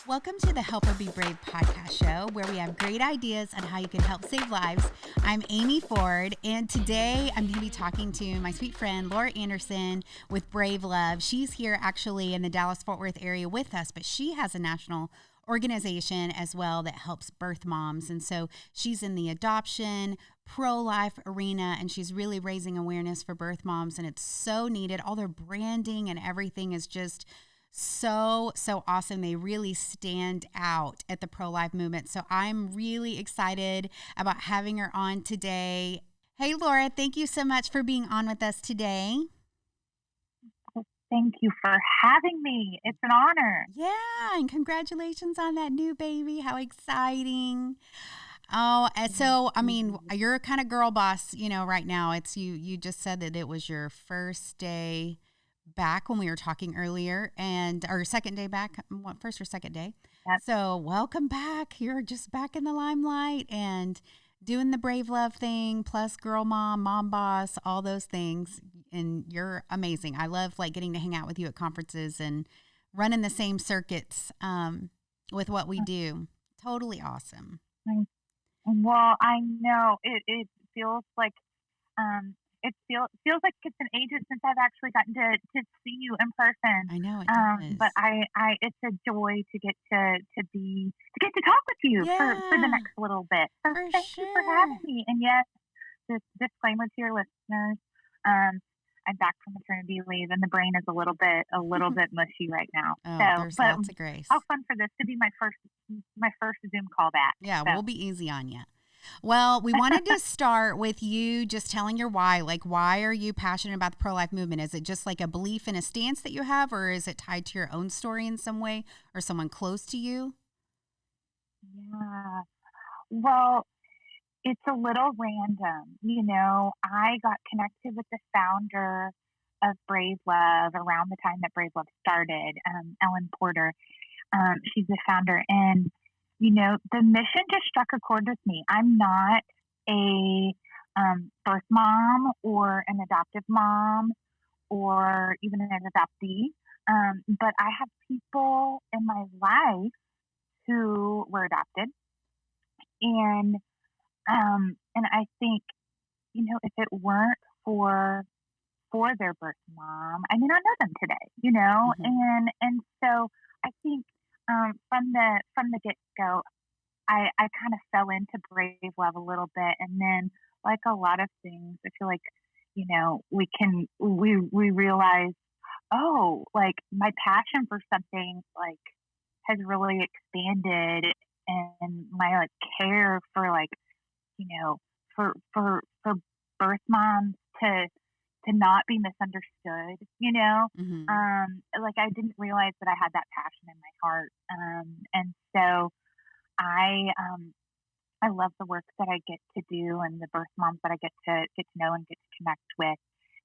Welcome to the Help Her Be Brave podcast show, where we have great ideas on how you can help save lives. I'm Amy Ford, and today I'm going to be talking to my sweet friend, Laura Anderson with Brave Love. She's here actually in the Dallas-Fort Worth area with us, but she has a national organization as well that helps birth moms. And so she's in the adoption, pro-life arena, and she's really raising awareness for birth moms, and it's so needed. All their branding and everything is just so awesome. They really stand out at the pro-life movement. So I'm really excited about having her on today. Hey, Laura, thank you so much for being on with us today. Thank you for having me. It's an honor. Yeah, and congratulations on that new baby. How exciting. Oh, and so, I mean, you're a kind of girl boss, right now. It's you just said that it was your first day back when we were talking earlier, and our second day back, first or second day. Yep. So welcome back. You're just back in the limelight and doing the Brave Love thing, plus girl mom, mom boss, all those things. And you're amazing. I love getting to hang out with you at conferences and running the same circuits with what we do. Totally awesome. Well, I know it feels like it feels like it's an ages since I've actually gotten to see you in person. I know it does. But I it's a joy to get to talk with you for the next little bit. So thank you for having me. And yes, this disclaimer to your listeners, I'm back from maternity leave, and the brain is a little bit mushy right now. There's lots of grace. How fun for this to be my first Zoom call back. Yeah, so. We'll be easy on you. Well, we wanted to start with you just telling your why. Why are you passionate about the pro-life movement? Is it just a belief and a stance that you have, or is it tied to your own story in some way or someone close to you? Yeah. Well, it's a little random. I got connected with the founder of Brave Love around the time that Brave Love started, Ellen Porter. She's the founder, and the mission just struck a chord with me. I'm not a birth mom or an adoptive mom or even an adoptee, but I have people in my life who were adopted, and I think if it weren't for their birth mom, I may not know them today. Mm-hmm. And so I think. From the get-go, I kind of fell into Brave Love a little bit, and then like a lot of things, I feel like we realize, my passion for something has really expanded, and my care for for birth moms to not be misunderstood, Mm-hmm. I didn't realize that I had that passion in my heart. And so I love the work that I get to do and the birth moms that I get to know and get to connect with.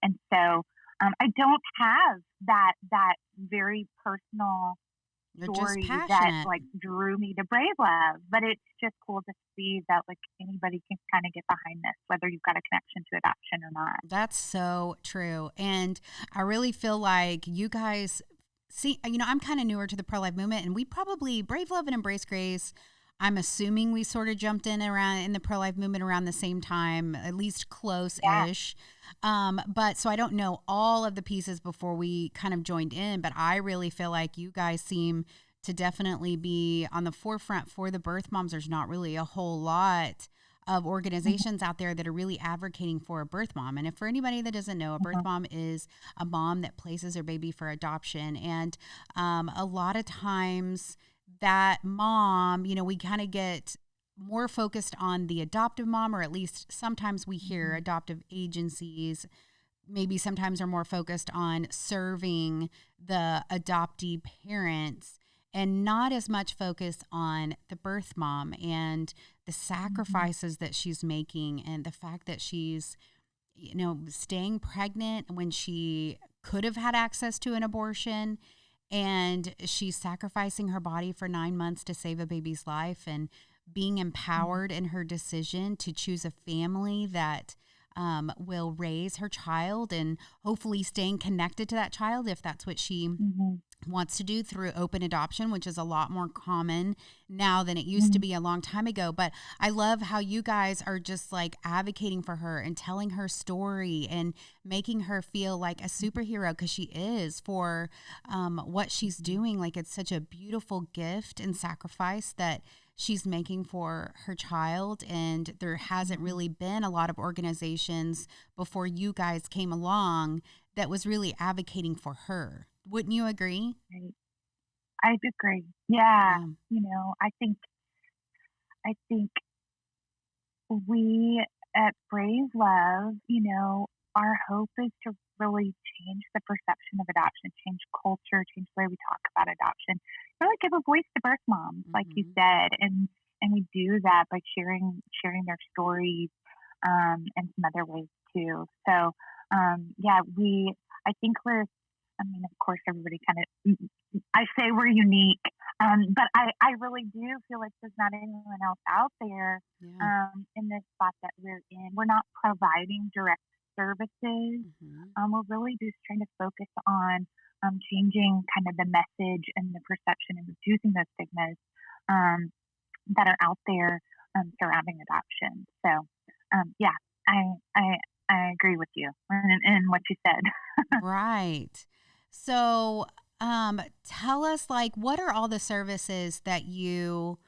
And so I don't have that very personal story that drew me to Brave Love, but it's just cool to see that anybody can kind of get behind this, whether you've got a connection to adoption or not. That's so true. And I really feel like you guys see, I'm kind of newer to the pro-life movement, and we probably Brave Love and Embrace Grace, I'm assuming we sort of jumped in the pro-life movement around the same time, at least close-ish. Yeah. But so I don't know all of the pieces before we kind of joined in, but I really feel like you guys seem to definitely be on the forefront for the birth moms. There's not really a whole lot of organizations out there that are really advocating for a birth mom. And if for anybody that doesn't know, a birth mom is a mom that places her baby for adoption. And a lot of times that mom, we kind of get more focused on the adoptive mom, or at least sometimes we hear adoptive agencies maybe sometimes are more focused on serving the adoptee parents and not as much focus on the birth mom and the sacrifices that she's making, and the fact that she's, staying pregnant when she could have had access to an abortion, and she's sacrificing her body for 9 months to save a baby's life, and being empowered in her decision to choose a family that will raise her child, and hopefully staying connected to that child if that's what she wants to do through open adoption, which is a lot more common now than it used to Mhm. be a long time ago. But I love how you guys are just like advocating for her and telling her story and making her feel like a superhero, because she is, for what she's Mhm. doing. Like, it's such a beautiful gift and sacrifice that she's making for her child. And there hasn't Mhm. really been a lot of organizations before you guys came along that was really advocating for her. Wouldn't you agree? Right. I agree. Yeah. Yeah. I think we at Brave Love, our hope is to really change the perception of adoption, change culture, change the way we talk about adoption, really give a voice to birth moms, like you Mhm. said, and we do that by sharing their stories, and some other ways too. So, yeah, I think I mean, of course, everybody kind of, I say we're unique, but I really do feel like there's not anyone else out there, Yeah. in this spot that we're in. We're not providing direct services. Mhm. We're really just trying to focus on, changing kind of the message and the perception and reducing those stigmas, um, that are out there, surrounding adoption. So, yeah, I, I, I agree with you in what you said. Right. So, tell us, like, what are all the services that you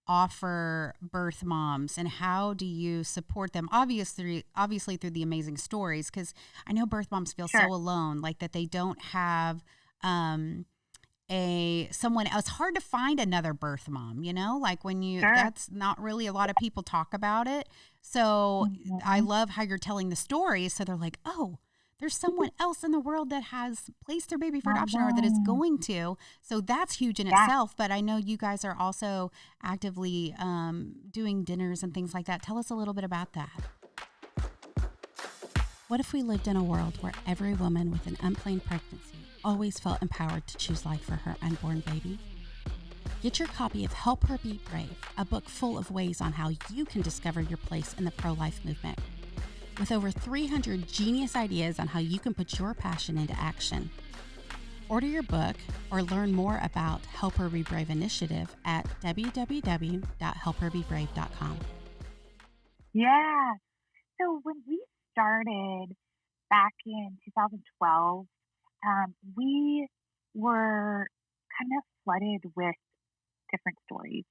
offer birth moms, and how do you support them? Obviously through the amazing stories, because I know birth moms feel so Sure, alone, like that they don't have um a someone else. Hard to find another birth mom, like when you sure. that's not really a lot of people talk about it. So I Hmm. love how you're telling the story, so they're like, oh, there's someone else in the world that has placed their baby for I adoption or that is know. going to. So that's huge in Yeah. itself. But I know you guys are also actively doing dinners and things like that. Tell us a little bit about that. What if we lived in a world where every woman with an unplanned pregnancy always felt empowered to choose life for her unborn baby? Get your copy of Help Her Be Brave, a book full of ways on how you can discover your place in the pro life movement. With over 300 genius ideas on how you can put your passion into action. Order your book or learn more about Help Her Be Brave initiative at www.helpherbebrave.com. Yeah. So when we started back in 2012, we were kind of flooded with different stories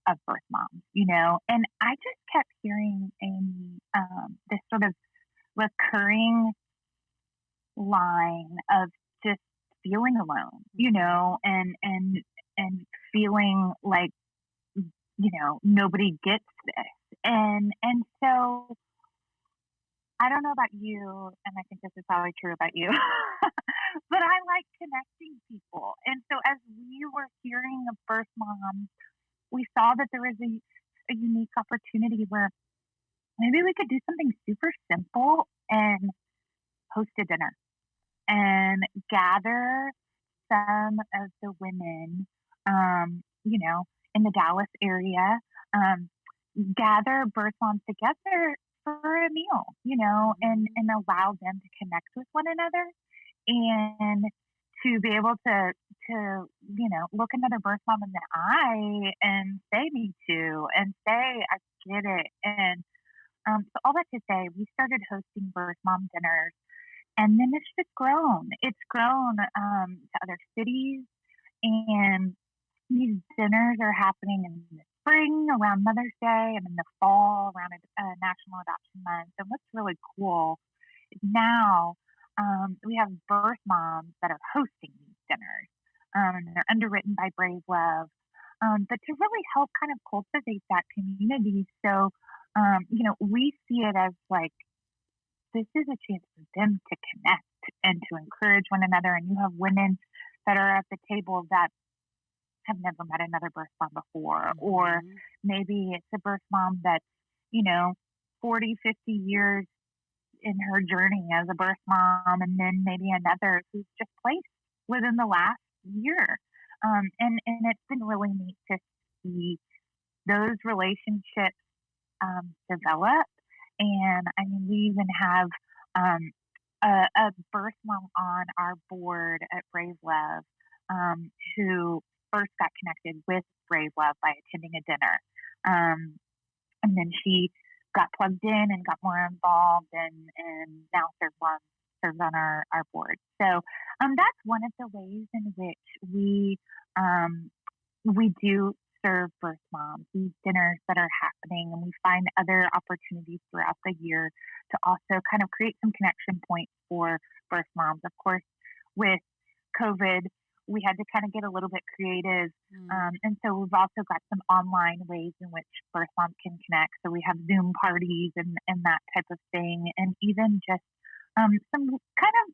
of birth moms, and I just kept hearing this sort of recurring line of just feeling alone, Mhm. and feeling like, nobody gets this. And so I don't know about you, and I think this is probably true about you, but I like connecting people. And so as we were hearing of birth moms, we saw that there was a unique opportunity where maybe we could do something super simple and host a dinner and gather some of the women, in the Dallas area, um, gather birth moms together for a meal, Mhm. and allow them to connect with one another and to be able to look another birth mom in the eye and say me too and say I get it. And so all that to say, we started hosting birth mom dinners, and then it's just grown. It's grown, to other cities, and these dinners are happening in the spring around Mother's Day and in the fall around National Adoption Month. And what's really cool is now, we have birth moms that are hosting these dinners. And they're underwritten by Brave Love, but to really help kind of cultivate that community. So, we see it as like this is a chance for them to connect and to encourage one another. And you have women that are at the table that have never met another birth mom before, or Mhm. maybe it's a birth mom that's, you know, 40, 50 years in her journey as a birth mom, and then maybe another who's just placed within the last year. And it's been really neat to see those relationships, develop. And I mean, we even have, um, a birth mom on our board at Brave Love. who first got connected with Brave Love by attending a dinner. And then she got plugged in and got more involved and now serves on our board. So that's one of the ways in which we do serve birth moms, these dinners that are happening, and we find other opportunities throughout the year to also kind of create some connection points for birth moms. Of course, with COVID, we had to kind of get a little bit creative. And so we've also got some online ways in which birth moms can connect. So we have Zoom parties and that type of thing, and even just some kind of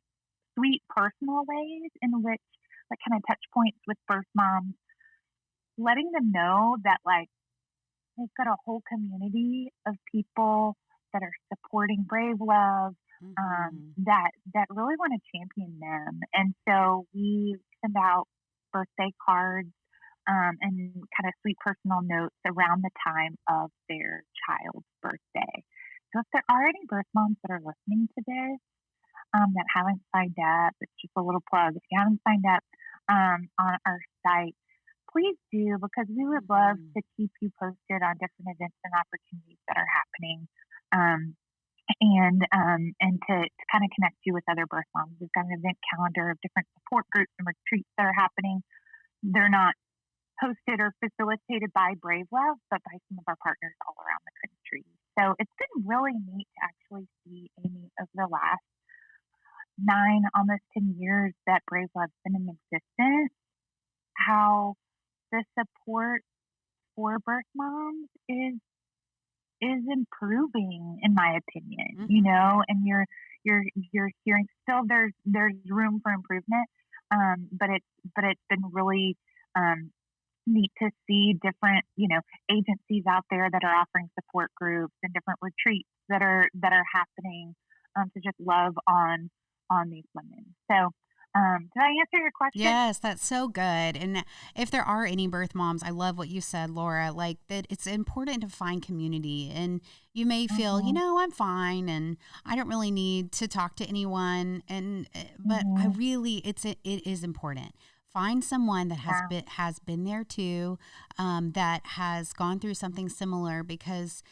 sweet personal ways in which, like, kind of touch points with birth moms, letting them know that, like, they've got a whole community of people that are supporting Brave Love, that really want to champion them. And so we send out birthday cards and kind of sweet personal notes around the time of their child's birthday. So if there are any birth moms that are listening to this that haven't signed up, it's just a little plug. If you haven't signed up on our site, please do, because we would love to keep you posted on different events and opportunities that are happening, and to kind of connect you with other birth moms. We've got an event calendar of different support groups and retreats that are happening. They're not hosted or facilitated by Brave Love, but by some of our partners all around the country. So it's been really neat to actually see, Amy, over the last 9, almost 10 years that Brave Love's been in existence, how the support for birth moms is improving, in my opinion. You know, and you're hearing still there's room for improvement, but it's been really neat to see different, agencies out there that are offering support groups and different retreats that are happening to just love on these women. So did I answer your question? Yes, that's so good. And if there are any birth moms, I love what you said, Laura, like that it's important to find community. And you may feel, I'm fine and I don't really need to talk to anyone. But I really, it is important. Find someone that has been there too, that has gone through something similar, because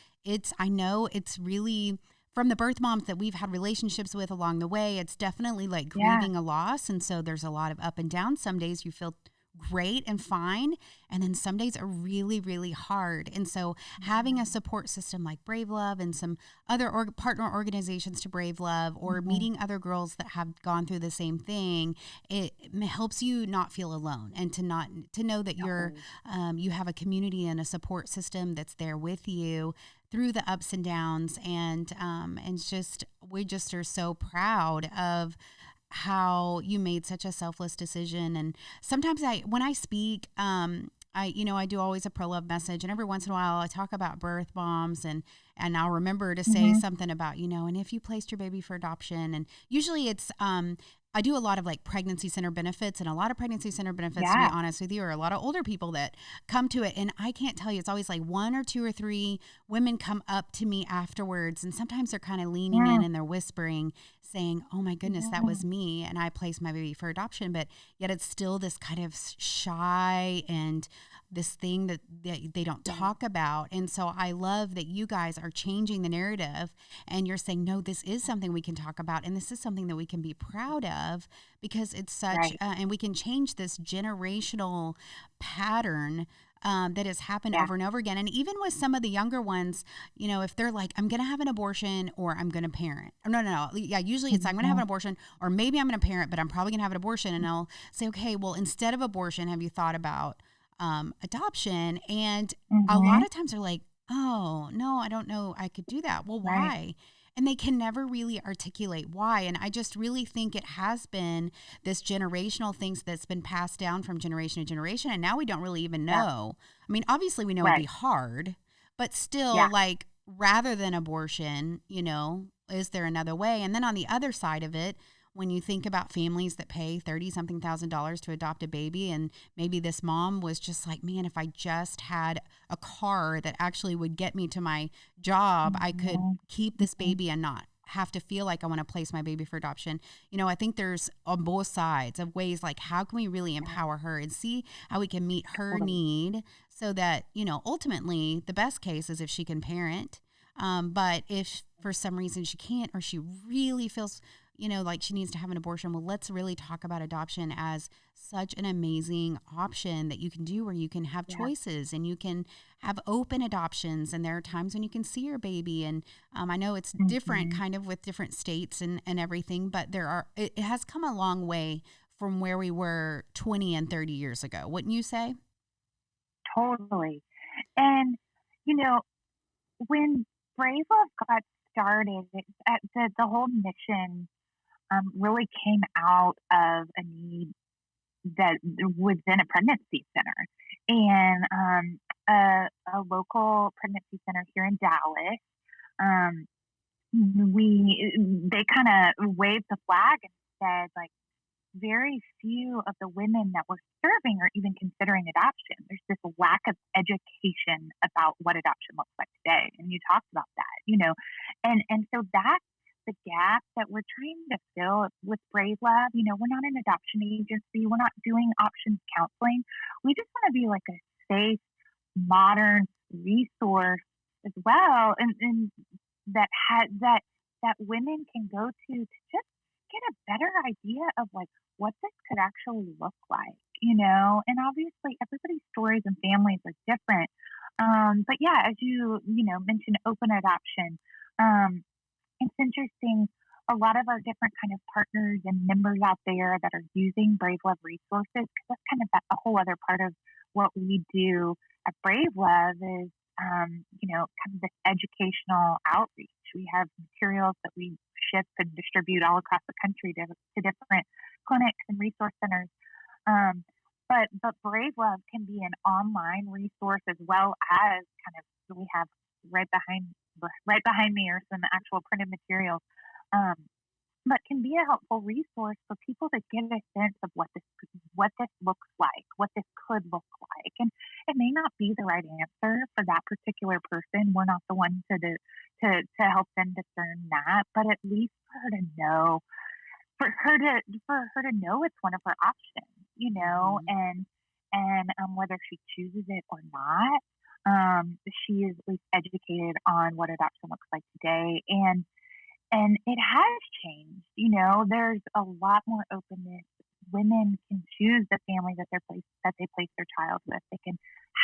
I know it's really, from the birth moms that we've had relationships with along the way, it's definitely like grieving a loss. And so there's a lot of up and down. Some days you feel great and fine, and then some days are really, really hard. And so having a support system like Brave Love and some other partner organizations to Brave Love, or meeting other girls that have gone through the same thing, it helps you not feel alone, and to know that you have a community and a support system that's there with you through the ups and downs. And we just are so proud of how you made such a selfless decision. And sometimes when I speak, I do always a pro-love message, and every once in a while I talk about birth moms, and I'll remember to say something about, and if you placed your baby for adoption, and usually it's, I do a lot of like pregnancy center benefits, and a lot of pregnancy center benefits, to be honest with you, are a lot of older people that come to it. And I can't tell you, it's always like 1 or 2 or 3 women come up to me afterwards. And sometimes they're kind of leaning in and they're whispering, saying, oh my goodness, that was me. And I placed my baby for adoption. But yet it's still this kind of shy and this thing that they don't talk about. And so I love that you guys are changing the narrative, and you're saying, no, this is something we can talk about, and this is something that we can be proud of, because it's such, and we can change this generational pattern that has happened over and over again. And even with some of the younger ones, if they're like, I'm going to have an abortion, or I'm going to parent. No. Yeah, usually it's I'm going to have an abortion, or maybe I'm going to parent, but I'm probably going to have an abortion. And I'll say, okay, well, instead of abortion, have you thought about adoption? And a lot of times they're like, oh, no, I don't know I could do that. Well, why? And they can never really articulate why. And I just really think it has been this generational thing that's been passed down from generation to generation. And now we don't really even know. I mean, obviously we know it'd be hard, but still, like, rather than abortion, is there another way? And then on the other side of it, when you think about families that pay $30-something thousand to adopt a baby, and maybe this mom was just like, man, if I just had a car that actually would get me to my job, I could keep this baby and not have to feel like I want to place my baby for adoption. I think there's on both sides of ways, like how can we really empower her and see how we can meet her need so that, ultimately the best case is if she can parent. But if for some reason she can't, or she really feels, like she needs to have an abortion, well, let's really talk about adoption as such an amazing option that you can do, where you can have choices and you can have open adoptions. And there are times when you can see your baby. And I know it's different kind of with different states and everything, but it has come a long way from where we were 20 and 30 years ago. Wouldn't you say? Totally. And, when Brave Love got started, the whole mission really came out of a need that was in a pregnancy center, and a local pregnancy center here in Dallas. They kind of waved the flag and said, like, very few of the women that were serving are even considering adoption. There's this lack of education about what adoption looks like today. And you talked about that, and so that's the gap that we're trying to fill with Brave Love. We're not an adoption agency. We're not doing options counseling. We just want to be like a safe, modern resource as well. And that women can go to just get a better idea of like what this could actually look like, and obviously everybody's stories and families are different. But yeah, as you mentioned, open adoption. It's interesting. A lot of our different kind of partners and members out there that are using Brave Love resources, because that's kind of a whole other part of what we do at Brave Love is, kind of this educational outreach. We have materials that we ship and distribute all across the country to different clinics and resource centers. But Brave Love can be an online resource as well as kind of, we have right behind me are some actual printed materials, but can be a helpful resource for people to get a sense of what this looks like, what this could look like. And it may not be the right answer for that particular person. We're not the one to help them discern that, but at least for her to know, it's one of her options, and whether she chooses it or not, she is at least educated on what adoption looks like today. And it has changed. There's a lot more openness. Women can choose the family that they place their child with. They can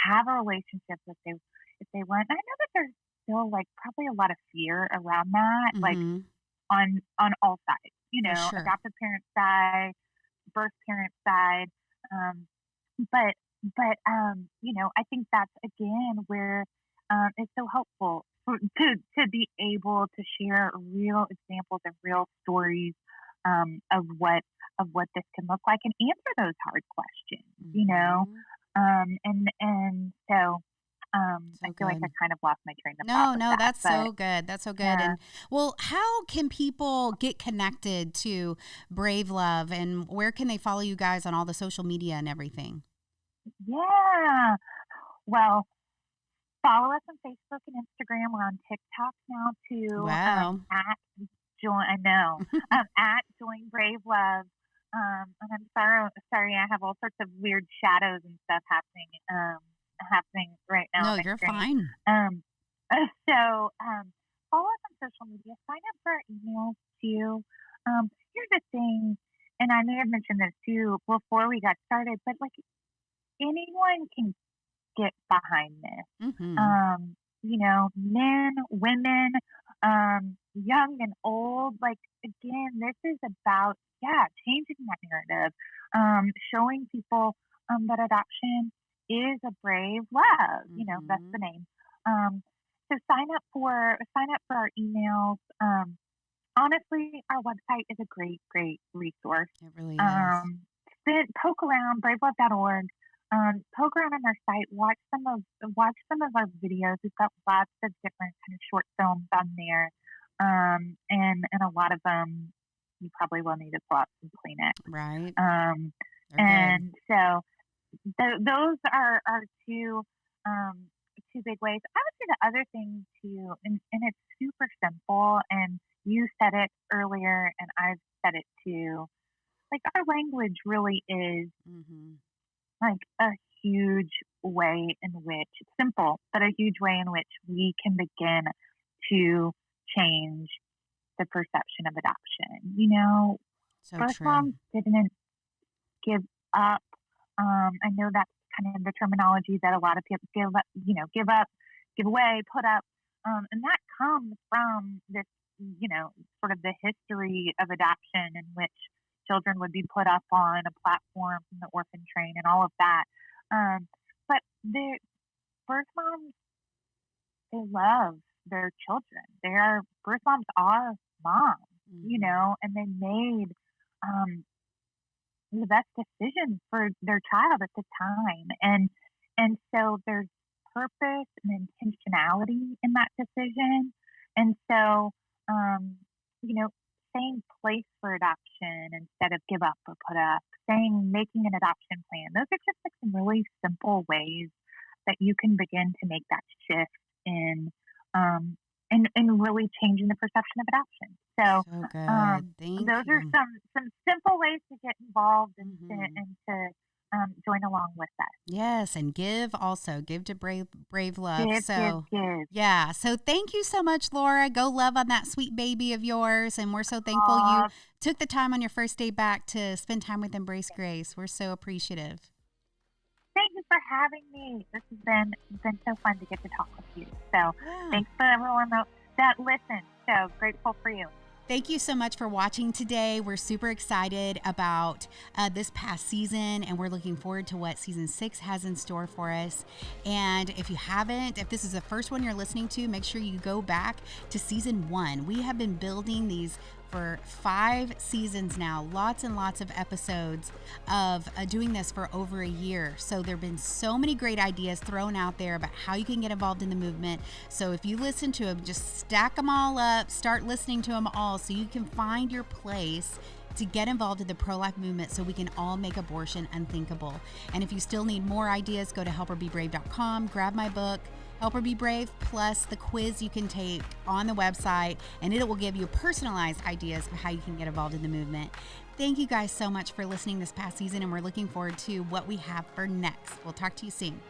have a relationship if they want. And I know that there's still like probably a lot of fear around that, like on all sides. Sure. Adoptive parent side, birth parent side. But I think that's again where it's so helpful to be able to share real examples and real stories of what this can look like and answer those hard questions, and so I feel like I kind of lost my train of thought. No, that's so good. That's so good. Yeah. And well, how can people get connected to Brave Love, and where can they follow you guys on all the social media and everything? Yeah. Well, follow us on Facebook and Instagram. We're on TikTok now too. Wow. At Join Brave Love. And I'm sorry, I have all sorts of weird shadows and stuff happening right now. No, you're fine. So follow us on social media. Sign up for our emails too. Here's the thing, and I may have mentioned this too before we got started, but like anyone can get behind this. Men, women, young and old. Like again, this is about changing that narrative, showing people that adoption is a brave love. That's the name. So sign up for our emails. Honestly, our website is a great resource. It really is. Poke around bravelove.org. Poke around on our site. Watch some of our videos. We've got lots of different kind of short films on there, and a lot of them you probably will need to pull out some Kleenex. Right. And so those are our two big ways. I would say the other thing too, and it's super simple, and you said it earlier, and I've said it too. Like, our language really is Mm-hmm. like a huge way in which it's simple, but a huge way in which we can begin to change the perception of adoption. So Birth true. moms didn't give up. I know that's kind of the terminology that a lot of people give up, give up, give away, put up. And that comes from this, sort of the history of adoption in which children would be put up on a platform from the orphan train and all of that. But the birth moms, they love their children. Birth moms are moms, Mm-hmm. and they made um, the best decision for their child at the time. And so there's purpose and intentionality in that decision. And so, um, you know, saying place for adoption instead of give up or put up, saying making an adoption plan, those are just like some really simple ways that you can begin to make that shift in um, in really changing the perception of adoption. So So good. Thank those are you. some simple ways to get involved Mm-hmm. and to join along with us. Yes, and give also. Give to Brave Love. Give, give, So, give. yeah. So, thank you so much, Laura. Go love on that sweet baby of yours. And we're so thankful you Uh, took the time on your first day back to spend time with Embrace Grace. We're so appreciative. Thank you for having me. This has been so fun to get to talk with you. So Yeah. thanks for everyone that listened. So grateful for you. Thank you so much for watching today. We're super excited about this past season, and we're looking forward to what season 6 has in store for us. And if this is the first one you're listening to, make sure you go back to season 1. We have been building these for 5 seasons now, lots and lots of episodes of doing this for over a year. So there have been so many great ideas thrown out there about how you can get involved in the movement. So if you listen to them, just stack them all up, start listening to them all so you can find your place to get involved in the pro-life movement so we can all make abortion unthinkable. And if you still need more ideas, go to helpherbebrave.com, grab my book, Help Her Be Brave, plus the quiz you can take on the website, and it will give you personalized ideas of how you can get involved in the movement. Thank you guys so much for listening this past season, and we're looking forward to what we have for next. We'll talk to you soon.